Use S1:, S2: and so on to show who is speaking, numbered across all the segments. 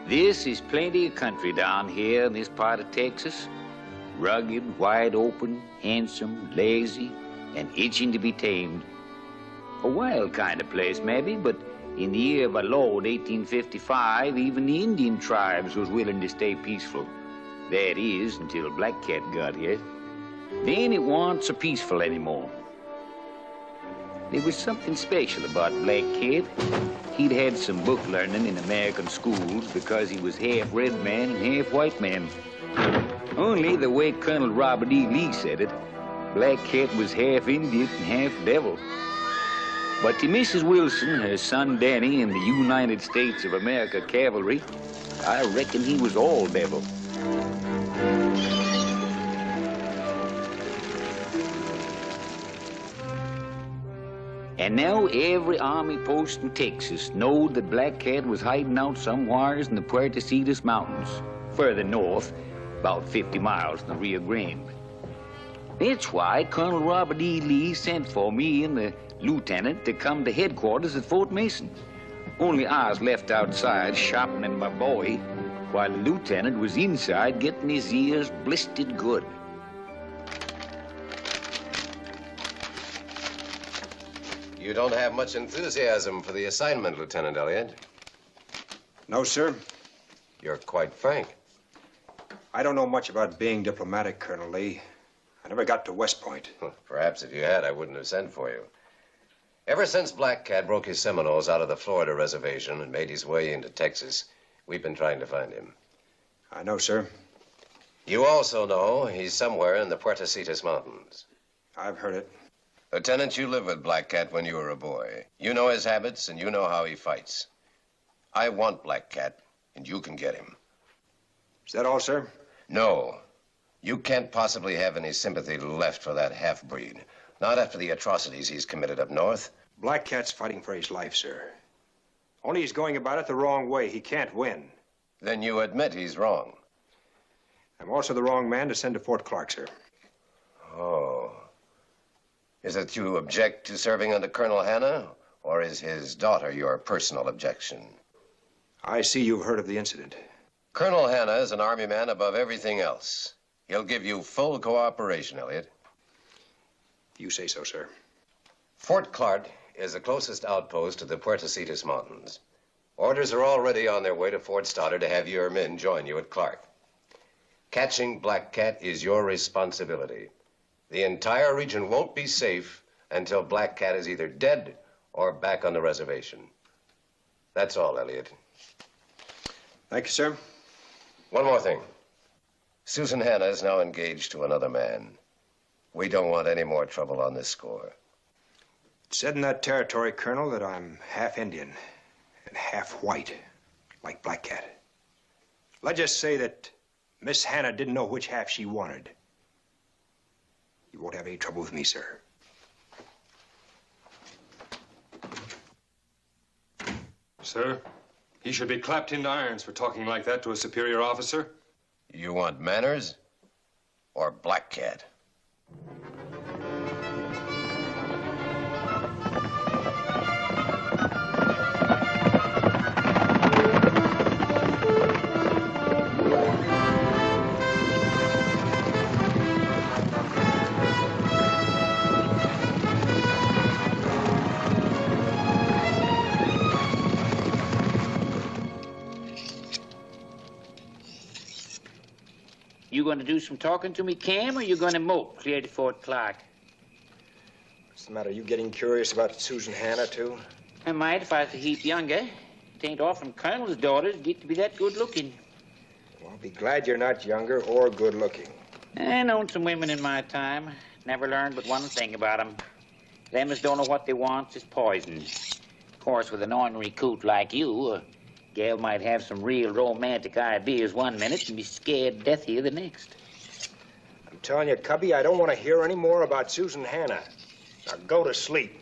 S1: This is plenty of country down here in this part of Texas. Rugged, wide open, handsome, lazy, and itching to be tamed. A wild kind of place, maybe, but in the year of our Lord, 1855, even the Indian tribes was willing to stay peaceful. That is, until Black Cat got here. Then it wasn't so peaceful anymore. There was something special about Black Cat. He'd had some book learning in American schools because he was half red man and half white man. Only the way Colonel Robert E. Lee said it, Black Cat was half Indian and half devil. But to Mrs. Wilson, her son Danny, and the United States of America cavalry, I reckon he was all devil. And now every army post in Texas knowed that Black Cat was hiding out somewheres in the Puerto Mountains, further north, about 50 miles from the Rio Grande. That's why Colonel Robert E. Lee sent for me and the lieutenant to come to headquarters at Fort Mason. Only I was left outside sharpening my bowie, while the lieutenant was inside getting his ears blistered good.
S2: You don't have much enthusiasm for the assignment, Lieutenant Elliott.
S3: No, sir.
S2: You're quite frank.
S3: I don't know much about being diplomatic, Colonel Lee. I never got to West Point.
S2: Perhaps if you had, I wouldn't have sent for you. Ever since Black Cat broke his Seminoles out of the Florida reservation and made his way into Texas, we've been trying to find him.
S3: I know, sir.
S2: You also know he's somewhere in the Puerto Mountains.
S3: I've heard it.
S2: Lieutenant, you lived with Black Cat when you were a boy. You know his habits and you know how he fights. I want Black Cat, and you can get him.
S3: Is that all, sir?
S2: No. You can't possibly have any sympathy left for that half-breed. Not after the atrocities he's committed up north.
S3: Black Cat's fighting for his life, sir. Only he's going about it the wrong way. He can't win.
S2: Then you admit he's wrong.
S3: I'm also the wrong man to send to Fort Clark, sir.
S2: Oh. Is it you object to serving under Colonel Hanna, or is his daughter your personal objection?
S3: I see you've heard of the incident.
S2: Colonel Hanna is an Army man above everything else. He'll give you full cooperation, Elliott.
S3: You say so, sir.
S2: Fort Clark is the closest outpost to the Puerto Mountains. Orders are already on their way to Fort Stoddard to have your men join you at Clark. Catching Black Cat is your responsibility. The entire region won't be safe until Black Cat is either dead or back on the reservation. That's all, Elliott.
S3: Thank you, sir.
S2: One more thing. Susan Hanna is now engaged to another man. We don't want any more trouble on this score.
S3: It said in that territory, Colonel, that I'm half Indian and half white, like Black Cat. Let's just say that Miss Hanna didn't know which half she wanted. You won't have any trouble with me, sir.
S4: Sir, he should be clapped into irons for talking like that to a superior officer.
S2: You want manners or Black Cat?
S1: You gonna do some talking to me, Cam, or you gonna mope clear to Fort Clark?
S3: What's the matter? You getting curious about Susan Hanna, too?
S1: I might if I was a heap younger. It ain't often colonels' daughters get to be that good-looking.
S3: Well, I'll be glad you're not younger or good-looking.
S1: I known some women in my time. Never learned but one thing about 'em. Them as don't know what they want is poison. Of course, with an ornery coot like you, a gal might have some real romantic ideas one minute and be scared death here the next.
S3: I'm telling you, Cubby, I don't want to hear any more about Susan Hanna. Now go to sleep.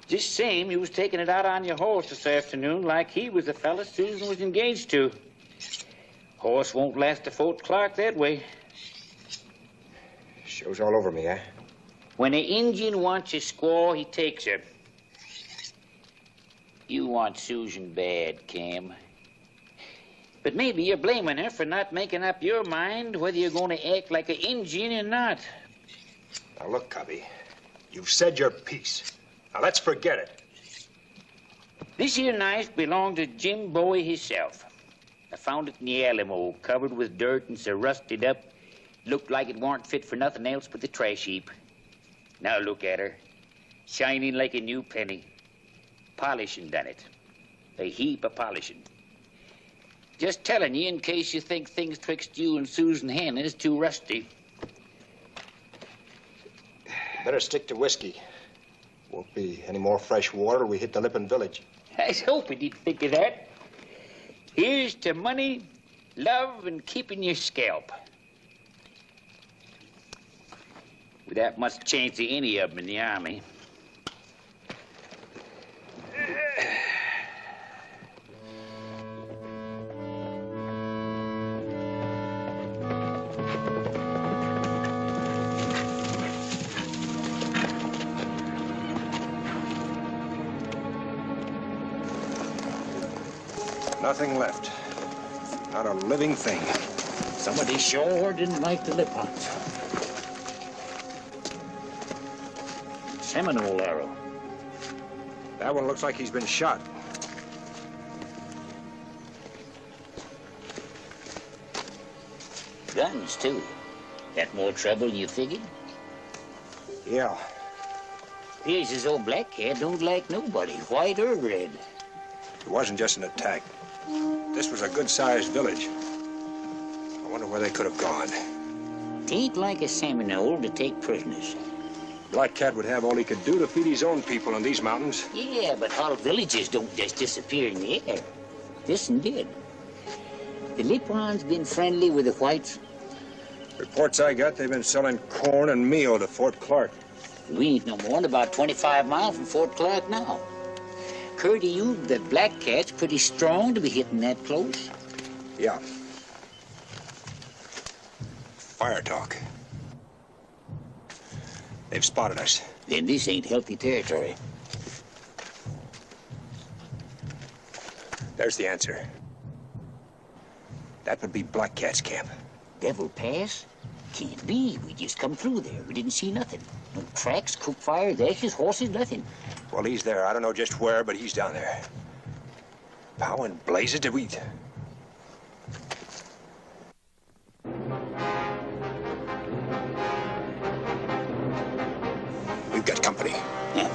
S1: Just same, you was taking it out on your horse this afternoon like he was the fella Susan was engaged to. Horse won't last to Fort Clark that way.
S3: Shows all over me, eh?
S1: When an Indian wants a squaw, he takes her. You want Susan bad, Cam. But maybe you're blaming her for not making up your mind whether you're going to act like an Indian or not.
S3: Now, look, Cubby, you've said your piece. Now, let's forget it.
S1: This here knife belonged to Jim Bowie himself. I found it in the Alamo, covered with dirt and so rusted up. Looked like it weren't fit for nothing else but the trash heap. Now look at her, shining like a new penny. Polishing done it. A heap of polishing. Just telling you in case you think things twixt you and Susan Hannah is too rusty.
S3: Better stick to whiskey. Won't be any more fresh water till we hit the Lippin village.
S1: I was hoping you'd think of that. Here's to money, love, and keeping your scalp. With that much chance of any of them in the Army.
S3: Nothing left. Not a living thing.
S1: Somebody sure didn't like the lip hunt. Seminole arrow.
S3: That one looks like he's been shot.
S1: Guns, too. That more trouble than you figured?
S3: Yeah.
S1: Here's his old black cat don't like nobody, white or red.
S3: It wasn't just an attack. This was a good-sized village. I wonder where they could have gone.
S1: Tain't like a Seminole to take prisoners.
S3: Black Cat would have all he could do to feed his own people in these mountains.
S1: Yeah, but all villages don't just disappear in the air. This one did. The Lipons been friendly with the whites?
S3: Reports I got, they've been selling corn and meal to Fort Clark.
S1: We ain't no more than about 25 miles from Fort Clark now. Occurred to you that Black Cat's pretty strong to be hitting that close?
S3: Yeah. Fire talk. They've spotted us.
S1: Then this ain't healthy territory.
S3: There's the answer. That would be Black Cat's camp.
S1: Devil Pass? Can't be. We just come through there. We didn't see nothing. No tracks, cook fires, ashes, horses, nothing.
S3: Well, he's there. I don't know just where, but he's down there. How in blazes did we... We've got company.
S1: Yeah.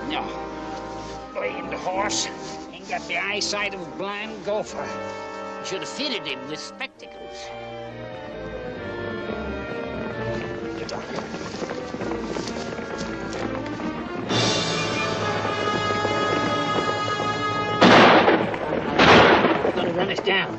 S1: No. Blamed horse. Ain't got the eyesight of a blind gopher. Should have fitted him with spectacles. Get down. Gonna run us down.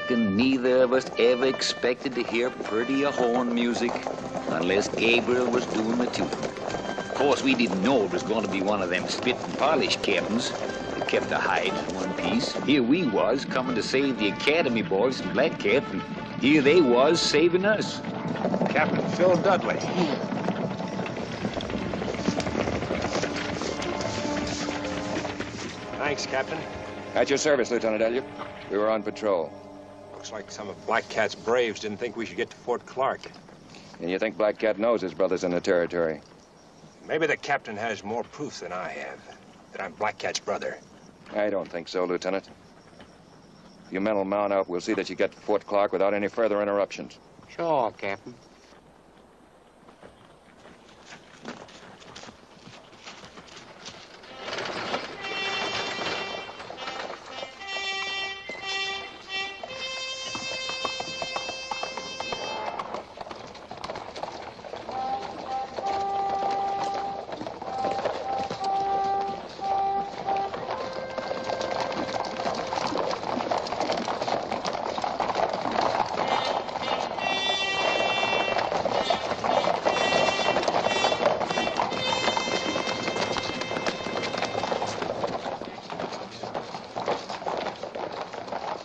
S1: reckon neither of us ever expected to hear prettier horn music unless Gabriel was doing the tune. Of course, we didn't know it was going to be one of them spit and polish captains that kept the hide in one piece. Here we was coming to save the Academy boys from Black Cat, and here they was saving us.
S3: Captain Phil Dudley. Thanks, Captain.
S5: At your service, Lieutenant Elliott. We were on patrol.
S3: Looks like some of Black Cat's braves didn't think we should get to Fort Clark.
S5: And you think Black Cat knows his brother's in the territory?
S3: Maybe the captain has more proof than I have that I'm Black Cat's brother.
S5: I don't think so, Lieutenant. If you men will mount up, we'll see that you get to Fort Clark without any further interruptions.
S6: Sure, Captain.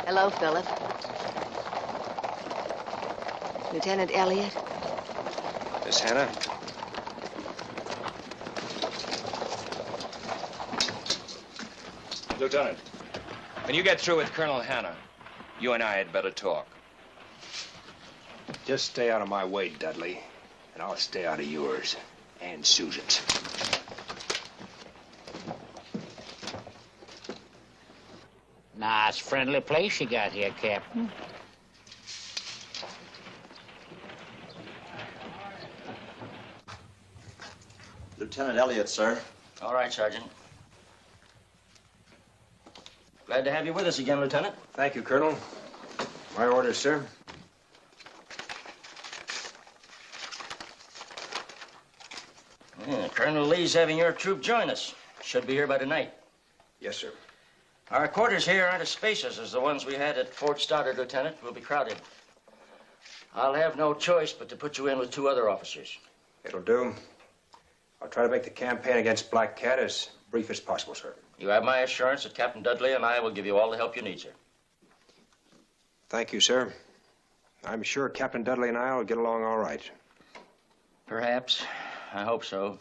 S7: Hello, Philip. Lieutenant Elliott.
S3: Miss Hannah?
S5: Lieutenant, when you get through with Colonel Hanna, you and I had better talk.
S3: Just stay out of my way, Dudley, and I'll stay out of yours and Susan's.
S6: Nice, friendly place you got here, Captain.
S8: Lieutenant Elliott, sir.
S9: All right, Sergeant. Glad to have you with us again, Lieutenant.
S3: Thank you, Colonel. My orders, sir.
S9: Yeah, Colonel Lee's having your troop join us. Should be here by tonight.
S3: Yes, sir.
S9: Our quarters here aren't as spacious as the ones we had at Fort Stoddard, Lieutenant. We'll be crowded. I'll have no choice but to put you in with 2 other officers.
S3: It'll do. I'll try to make the campaign against Black Cat as brief as possible, sir.
S9: You have my assurance that Captain Dudley and I will give you all the help you need, sir.
S3: Thank you, sir. I'm sure Captain Dudley and I will get along all right.
S9: Perhaps. I hope so.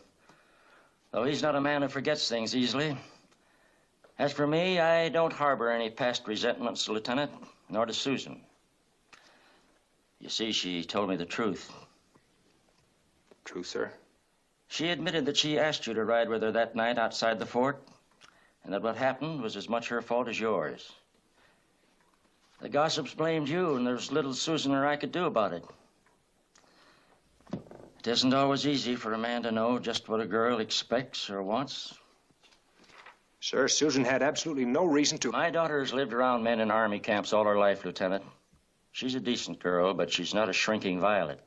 S9: Though he's not a man who forgets things easily. As for me, I don't harbor any past resentments, Lieutenant, nor does Susan. You see, she told me the truth.
S3: True, sir?
S9: She admitted that she asked you to ride with her that night outside the fort, and that what happened was as much her fault as yours. The gossips blamed you, and there's little Susan or I could do about it. It isn't always easy for a man to know just what a girl expects or wants.
S3: Sir, Susan had absolutely no reason to...
S9: My daughter's lived around men in army camps all her life, Lieutenant. She's a decent girl, but she's not a shrinking violet.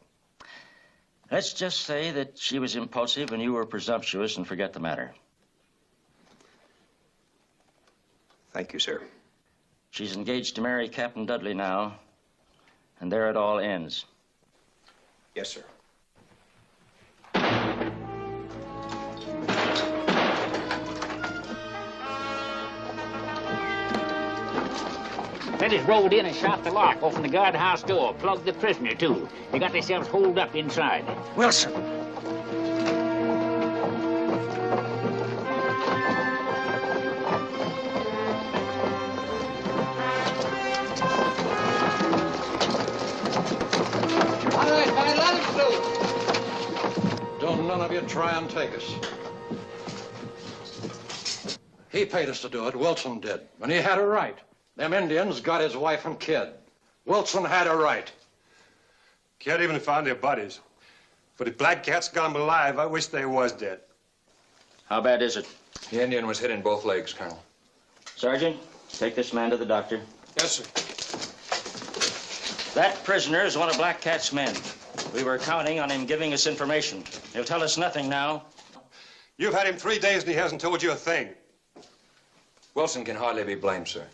S9: Let's just say that she was impulsive and you were presumptuous and forget the matter.
S3: Thank you, sir.
S9: She's engaged to marry Captain Dudley now, and there it all ends.
S3: Yes, sir.
S6: They just rode in and shot the lock, opened the guardhouse door, plugged the prisoner, too. They got themselves holed up inside.
S9: Wilson!
S10: All right, man, let him through. Don't none of you try and take us. He paid us to do it, Wilson did, and he had a right. Them Indians got his wife and kid. Wilson had a right.
S4: Can't even find their bodies. But if Black Cat's gone alive, I wish they was dead.
S9: How bad is it?
S5: The Indian was hit in both legs, Colonel.
S9: Sergeant, take this man to the doctor.
S4: Yes, sir.
S9: That prisoner is one of Black Cat's men. We were counting on him giving us information. He'll tell us nothing now.
S4: You've had him 3 days and he hasn't told you a thing.
S5: Wilson can hardly be blamed, sir.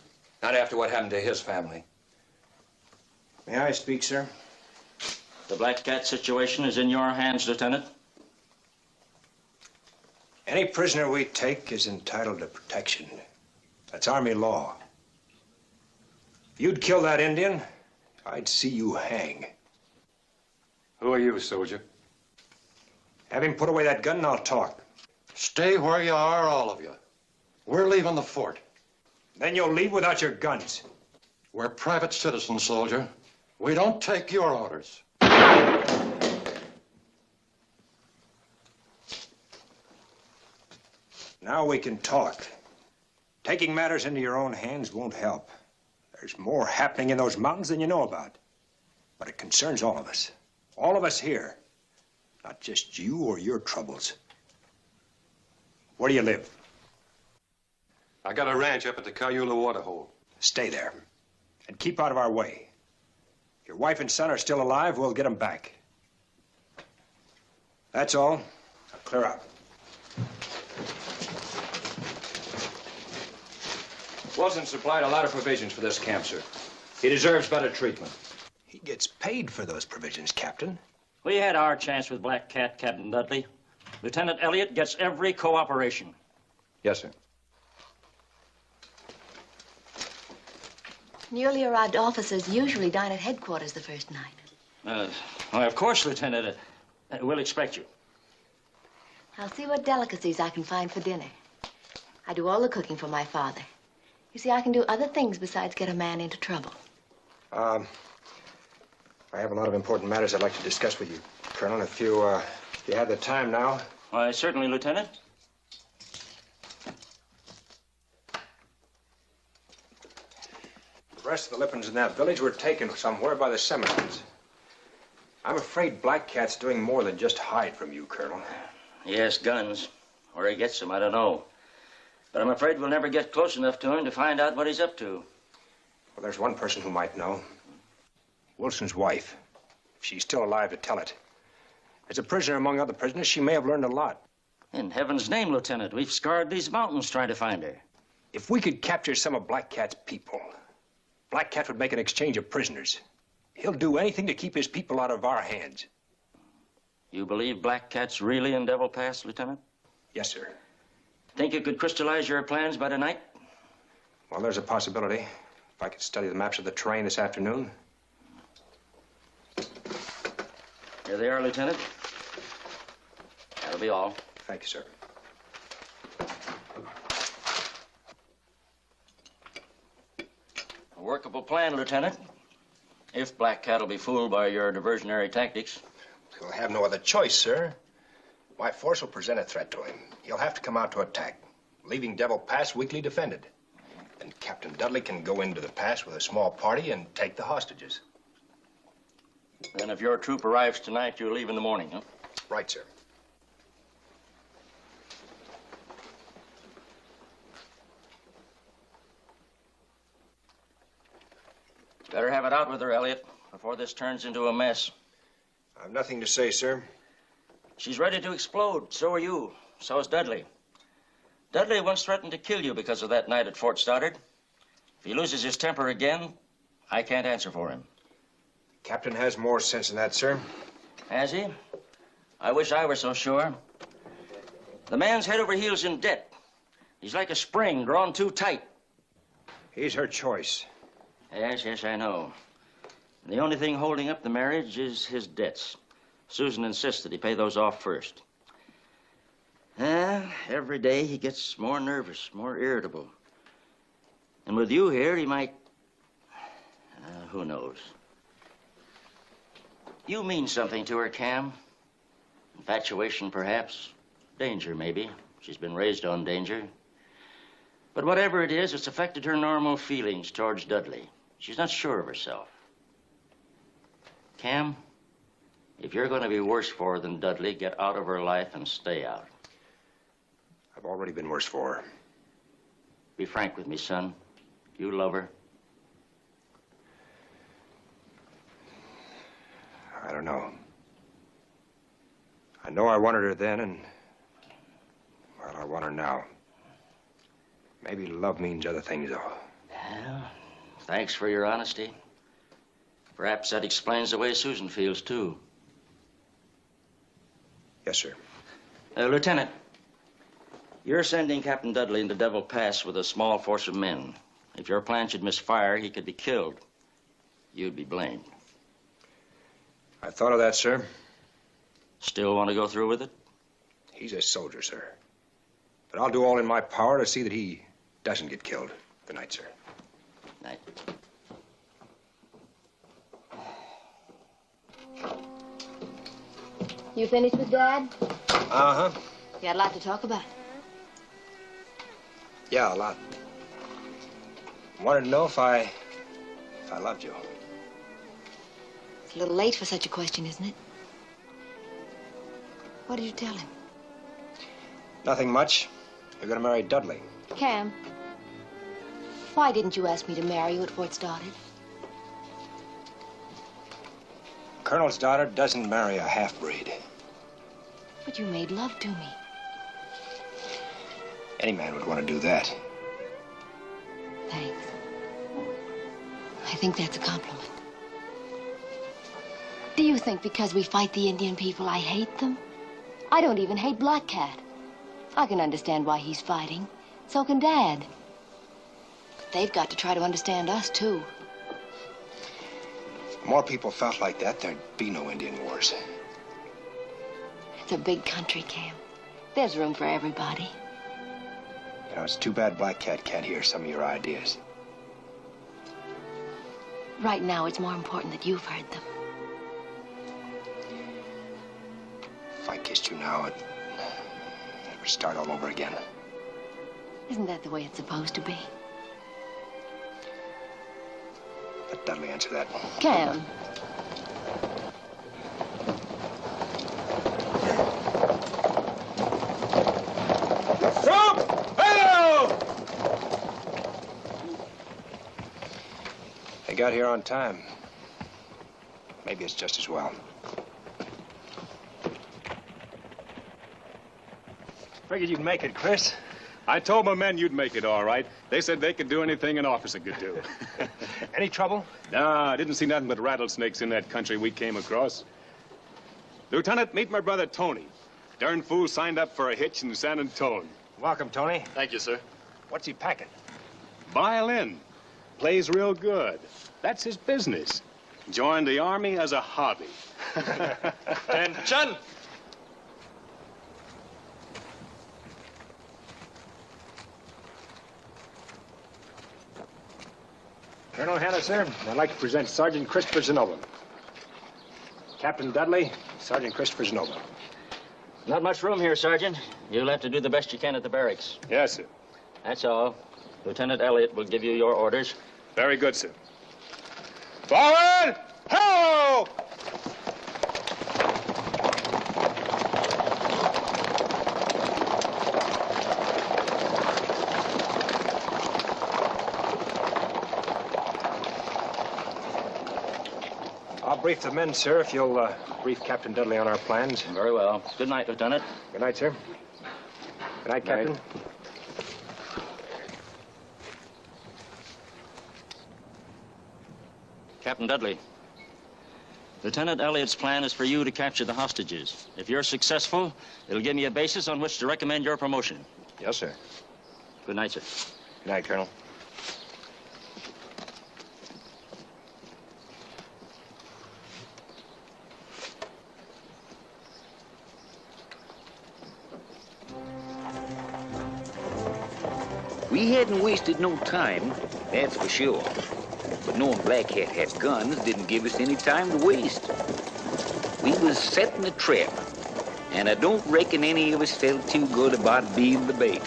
S5: Not after what happened to his family.
S3: May I speak, sir?
S9: The Black Cat situation is in your hands, Lieutenant.
S3: Any prisoner we take is entitled to protection. That's Army law. If you'd kill that Indian, I'd see you hang.
S4: Who are you, soldier?
S3: Have him put away that gun and I'll talk.
S10: Stay where you are, all of you. We're leaving the fort.
S3: Then you'll leave without your guns.
S10: We're private citizens, soldier. We don't take your orders.
S3: Now we can talk. Taking matters into your own hands won't help. There's more happening in those mountains than you know about. But it concerns all of us. All of us here. Not just you or your troubles. Where do you live?
S4: I got a ranch up at the Cayula waterhole.
S3: Stay there. And keep out of our way. Your wife and son are still alive, we'll get them back. That's all. Now clear out.
S5: Wilson supplied a lot of provisions for this camp, sir. He deserves better treatment.
S3: He gets paid for those provisions, Captain.
S9: We had our chance with Black Cat, Captain Dudley. Lieutenant Elliott gets every cooperation.
S5: Yes, sir.
S7: Newly arrived officers usually dine at headquarters the first night.
S9: Well, of course, Lieutenant. We'll expect you.
S7: I'll see what delicacies I can find for dinner. I do all the cooking for my father. You see, I can do other things besides get a man into trouble.
S3: I have a lot of important matters I'd like to discuss with you, Colonel, if you have the time now.
S9: Why, certainly, Lieutenant.
S3: The rest of the Lippins in that village were taken somewhere by the Seminoles. I'm afraid Black Cat's doing more than just hide from you, Colonel.
S9: Yes, guns. Where he gets them, I don't know. But I'm afraid we'll never get close enough to him to find out what he's up to.
S3: Well, there's one person who might know. Wilson's wife. If she's still alive to tell it. As a prisoner among other prisoners, she may have learned a lot.
S9: In heaven's name, Lieutenant, we've scoured these mountains trying to find her.
S3: If we could capture some of Black Cat's people, Black Cat would make an exchange of prisoners. He'll do anything to keep his people out of our hands.
S9: You believe Black Cat's really in Devil Pass, Lieutenant?
S3: Yes, sir.
S9: Think you could crystallize your plans by tonight?
S3: Well, there's a possibility. If I could study the maps of the terrain this afternoon.
S9: Here they are, Lieutenant. That'll be all.
S3: Thank you, sir.
S9: A workable plan, Lieutenant. If Black Cat will be fooled by your diversionary tactics.
S3: He'll have no other choice, sir. My force will present a threat to him. He'll have to come out to attack, leaving Devil Pass weakly defended. And Captain Dudley can go into the pass with a small party and take the hostages.
S9: Then if your troop arrives tonight, you'll leave in the morning, huh?
S3: Right, sir.
S9: Better have it out with her, Elliot, before this turns into a mess.
S3: I've nothing to say, sir.
S9: She's ready to explode. So are you. So is Dudley. Dudley once threatened to kill you because of that night at Fort Stoddard. If he loses his temper again, I can't answer for him.
S3: Captain has more sense than that, sir.
S9: Has he? I wish I were so sure. The man's head over heels in debt. He's like a spring drawn too tight.
S3: He's her choice.
S9: Yes, I know. And the only thing holding up the marriage is his debts. Susan insists that he pay those off first. Every day he gets more nervous, more irritable. And with you here, he might... who knows? You mean something to her, Cam. Infatuation, perhaps. Danger, maybe. She's been raised on danger. But whatever it is, it's affected her normal feelings towards Dudley. She's not sure of herself. Cam, if you're going to be worse for her than Dudley, get out of her life and stay out.
S3: I've already been worse for her.
S9: Be frank with me, son. You love her?
S3: I don't know. I know I wanted her then, and, well, I want her now. Maybe love means other things, though.
S9: Well, thanks for your honesty. Perhaps that explains the way Susan feels, too.
S3: Yes, sir.
S9: Lieutenant, you're sending Captain Dudley into Devil Pass with a small force of men. If your plan should misfire, he could be killed. You'd be blamed.
S3: I thought of that, sir.
S9: Still want to go through with it?
S3: He's a soldier, sir. But I'll do all in my power to see that he doesn't get killed. Good night, sir.
S9: Night.
S7: You finished with Dad?
S3: Uh-huh.
S7: You had a lot to talk about.
S3: Yeah, a lot. Wanted to know if I loved you.
S7: It's a little late for such a question, isn't it? What did you tell him?
S3: Nothing much. You're gonna marry Dudley.
S7: Cam, why didn't you ask me to marry you at Fort Stoddard?
S3: Colonel's daughter doesn't marry a half-breed.
S7: But you made love to me.
S3: Any man would want to do that.
S7: Thanks. I think that's a compliment. Do you think because we fight the Indian people, I hate them? I don't even hate Black Cat. I can understand why he's fighting. So can Dad. But they've got to try to understand us, too.
S3: If more people felt like that, there'd be no Indian wars.
S7: It's a big country, Cam. There's room for everybody.
S3: You know, it's too bad Black Cat can't hear some of your ideas.
S7: Right now, it's more important that you've heard them.
S3: If I kissed you now, it would start all over again.
S7: Isn't that the way it's supposed to be?
S3: Let Dudley answer that.
S7: Cam.
S3: They got here on time. Maybe it's just as well.
S11: Figured you'd make it, Chris.
S12: I told my men you'd make it all right. They said they could do anything an officer could do.
S11: Any trouble?
S12: Nah, I didn't see nothing but rattlesnakes in that country we came across. Lieutenant, meet my brother Tony. Darn fool signed up for a hitch in San Antone.
S11: Welcome, Tony.
S12: Thank you, sir.
S11: What's he packing?
S12: Violin. Plays real good. That's his business. Joined the Army as a hobby.
S11: Attention! Colonel Hanna, sir, I'd like to present Sergeant Christopher Zenova. Captain Dudley, Sergeant Christopher Zenova.
S9: Not much room here, Sergeant. You'll have to do the best you can at the barracks.
S12: Yes, sir.
S9: That's all. Lieutenant Elliott will give you your orders.
S12: Very good, sir. Forward! Ho!
S3: I'll brief the men, sir, if you'll brief Captain Dudley on our plans.
S9: Very well. Good night, Lieutenant.
S3: Good night, sir. Good night, Captain.
S9: Captain Dudley, Lieutenant Elliott's plan is for you to capture the hostages. If you're successful, it'll give me a basis on which to recommend your promotion.
S3: Yes, sir.
S9: Good night, sir.
S3: Good night, Colonel.
S1: We hadn't wasted no time, that's for sure. But knowing Black Cat had guns didn't give us any time to waste. We was setting a trap, and I don't reckon any of us felt too good about being the bait.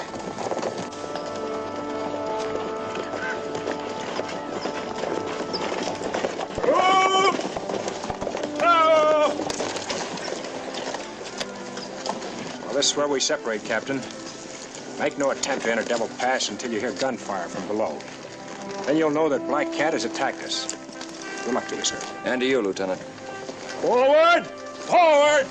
S3: Well, this is where we separate, Captain. Make no attempt to enter Devil Pass until you hear gunfire from below. Then you'll know that Black Cat has attacked us. Good luck to you, sir.
S5: And to you, Lieutenant.
S11: Forward! Forward!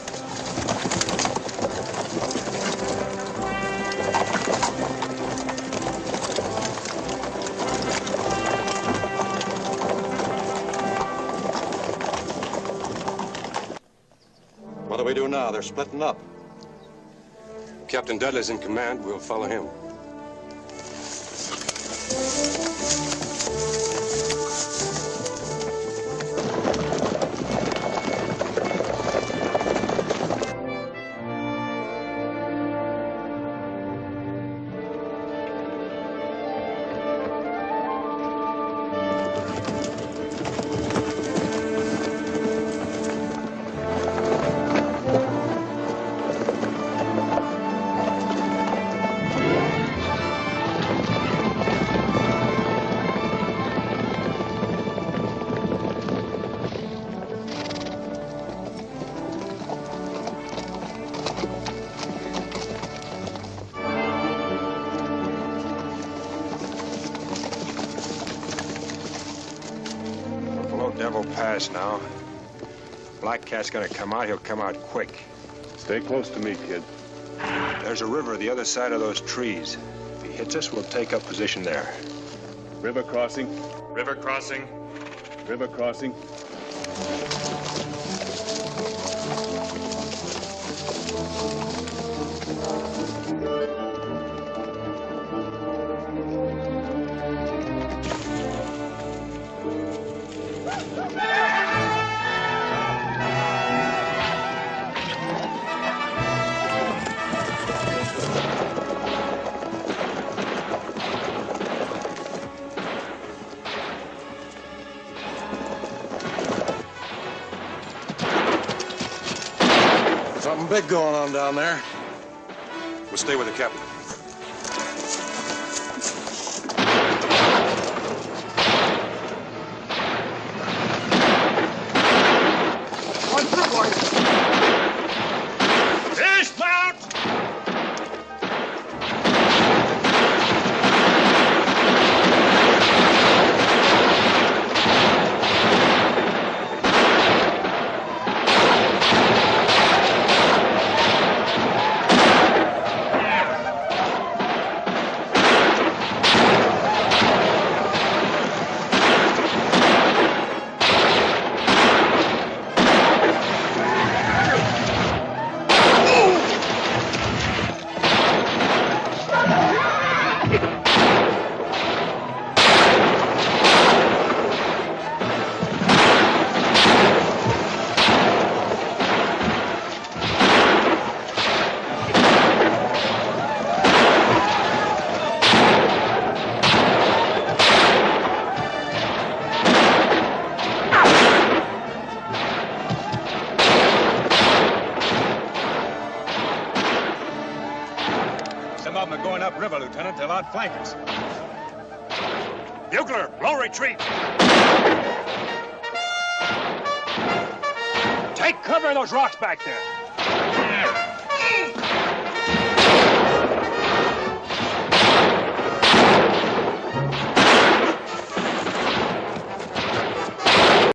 S10: do now? They're splitting up.
S4: Captain Dudley's in command. We'll follow him.
S3: Devil Pass now. Black Cat's gonna come out. He'll come out quick.
S12: Stay close to me, kid.
S3: There's a river the other side of those trees. If he hits us, we'll take up position there.
S12: River crossing. River crossing. River crossing.
S10: Something big going on down there.
S4: We'll stay with the captain.
S11: On through, boys.
S12: Dismount! Some of them are going upriver, Lieutenant. They'll outflank us. Bugler, blow retreat.
S11: Take cover in those rocks back there.